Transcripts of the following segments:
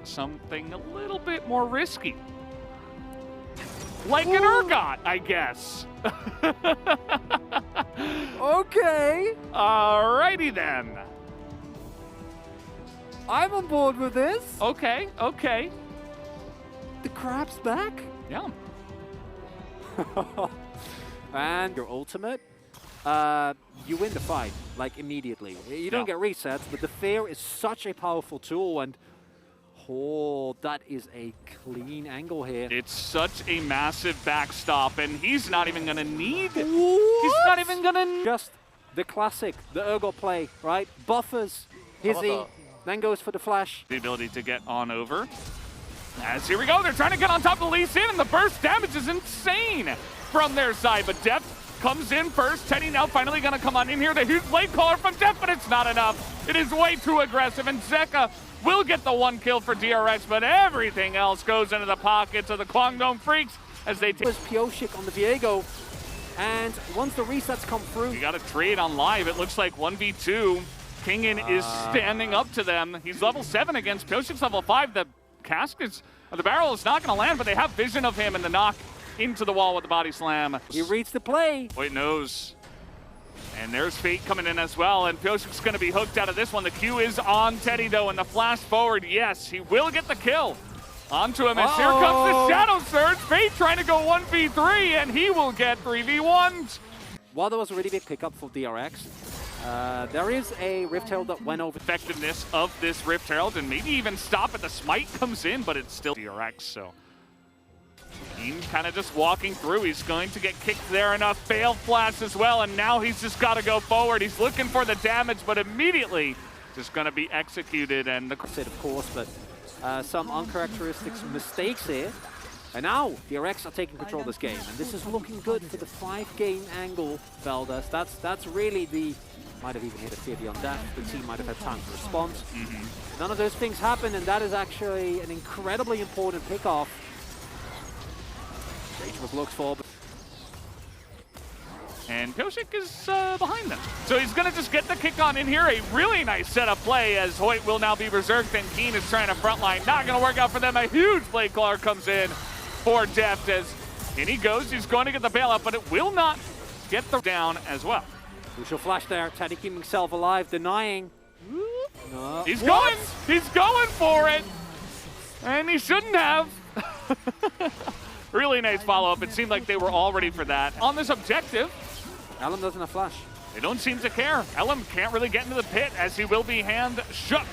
at something a little bit more risky. Like an Urgot, I guess. Okay, Alrighty then. I'm on board with this. Okay, okay. The crab's back. Yeah. And your ultimate, you win the fight, like, immediately. You don't get resets, but the fear is such a powerful tool, and oh, that is a clean angle here. It's such a massive backstop, and he's not even gonna need. What? He's not even gonna. Just the classic, the Urgot play, right? Buffers, hizzy, then goes for the flash. The ability to get on over. As here we go, they're trying to get on top of the Lee Sin, and the burst damage is insane from their side, but Deft comes in first. Teddy now finally gonna come on in here. The huge blade caller from Deft, but it's not enough. It is way too aggressive, and Zeka will get the 1 kill for DRX, but everything else goes into the pockets of the Kwangdong Freecs as they take. It was Pioshik on the Viego, and once the resets come through, You got a trade on live. It looks like 1v2. Kingin is standing up to them. He's level 7 against Pioshik's level 5. The the barrel is not going to land, but they have vision of him, and the knock into the wall with the body slam. he reads the play. Wait, knows. And there's Fate coming in as well, and Pioshik's going to be hooked out of this one. The Q is on Teddy, though, and the flash forward, yes, he will get the kill. Onto him, as here comes the Shadow Surge. Fate trying to go 1v3, and he will get 3v1s. While there was a really big pickup for DRX, there is a Rift Herald that went over. Effectiveness of this Rift Herald, and maybe even stop at the Smite comes in, but it's still DRX, so. Keen kind of just walking through. He's going to get kicked there, and a fail flash as well, and now he's just got to go forward. He's looking for the damage, but immediately just going to be executed. And the Of course, but some uncharacteristic mistakes here. And now DRX are taking control of this game, and this is looking good for the 5-game angle, Veldas. That's really the. Might have even hit a 50 on that. The team might have had time to respond. None of those things happen, and that is actually an incredibly important pickoff. Rage was looked for. And Pioshik is behind them. So he's going to just get the kick on in here. A really nice setup play as Hoyt will now be berserked, and Keen is trying to frontline. Not going to work out for them. A huge blade caller comes in for Deft as in he goes. He's going to get the bailout, but it will not get the down as well. Crucial flash there. Teddy keeping himself alive, denying. No. He's going for it. And he shouldn't have. Really nice follow-up. It seemed like they were all ready for that. On this objective, Alum doesn't have flash. they don't seem to care. Elam can't really get into the pit as he will be hand shook.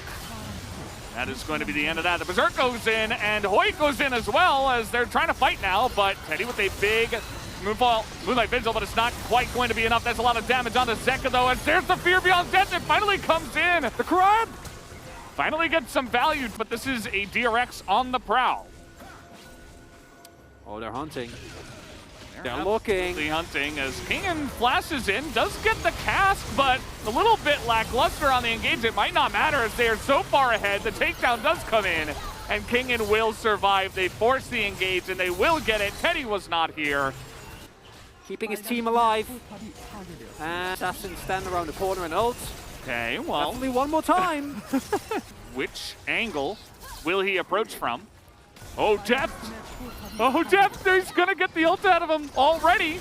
That is going to be the end of that. The Berserk goes in, and Hoyt goes in as well as they're trying to fight now, but Teddy with a big Moonlight Vigil, but it's not quite going to be enough. That's a lot of damage onto Zeka, though, as there's the Fear Beyond Death. It finally comes in. The crab finally gets some value, but this is a DRX on the prowl. Oh, they're hunting. They're looking. Hunting as Kingin flashes in, does get the cast, but a little bit lackluster on the engage. It might not matter as they are so far ahead. The takedown does come in, and Kingin will survive. They force the engage, and they will get it. Teddy was not here. Keeping his team alive. And Assassin stand around the corner and ult. Okay, well. Definitely one more time. Which angle will he approach from? Oh, Deft. Oh, Deft, he's going to get the ult out of him already.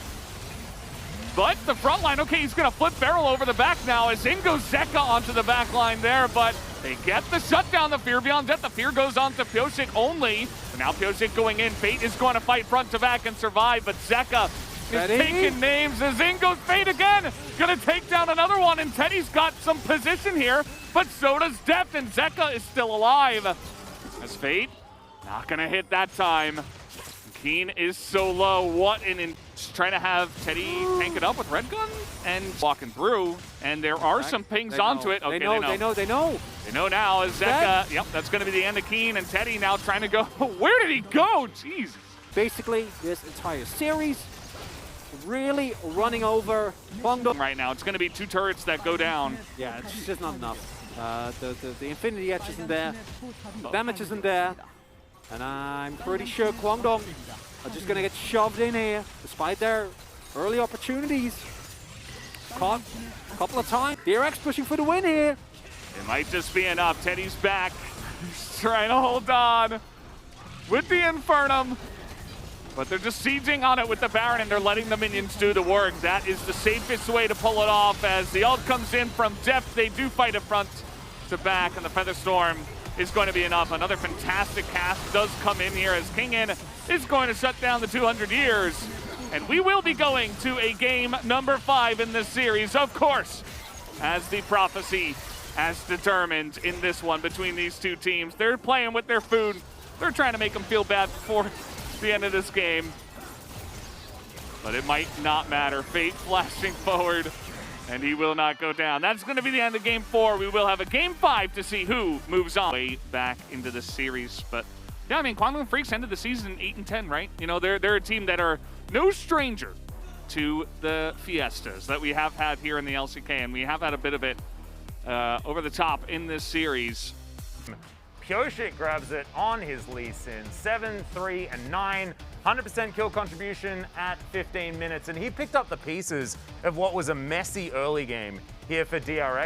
But the front line, okay, he's going to flip barrel over the back now as in goes Zeka onto the back line there, but they get the shutdown, the Fear Beyond Death. The Fear goes on to Pioshik only. But now Pioshik going in. Fate is going to fight front to back and survive, but Zeka is taking names as in goes Fate again. Going to take down another one, and Teddy's got some position here, but so does Deft, and Zeka is still alive. As Fate, not going to hit that time. Keen is so low. What an trying to have Teddy tank it up with Red Gun and walking through, and there are some pings onto it. Okay, they know. They know now as Zeka, yep, that's going to be the end of Keen, and Teddy now trying to go. Where did he go? Jeez. Basically, this entire series really running over Kwangdong. Right now, it's going to be 2 turrets that go down. Yeah, it's just not enough. The Infinity Edge isn't there, damage isn't there, and I'm pretty sure Kwangdong are just going to get shoved in here, despite their early opportunities. Caught a couple of times. DRX pushing for the win here. It might just be enough. Teddy's back. He's trying to hold on with the Infernum. But they're just sieging on it with the Baron, and they're letting the minions do the work. That is the safest way to pull it off. As the ult comes in from depth, they do fight it front to back, and the Feather Storm is going to be enough. Another fantastic cast does come in here as King In is going to shut down the 200 years. And we will be going to a game number 5 in this series, of course, as the prophecy has determined in this one between these two teams. They're playing with their food. They're trying to make them feel bad before the end of this game. But it might not matter. Fate flashing forward, and he will not go down. That's going to be the end of game 4. We will have a game 5 to see who moves on way back into the series. But yeah, I mean, Kwangdong Freecs ended the season 8-10, right? You know, they're a team that are no stranger to the fiestas that we have had here in the LCK, and we have had a bit of it over the top in this series. Pyoshik grabs it on his Lee Sin, 7, 3, and 9. 100% kill contribution at 15 minutes, and he picked up the pieces of what was a messy early game here for DRX.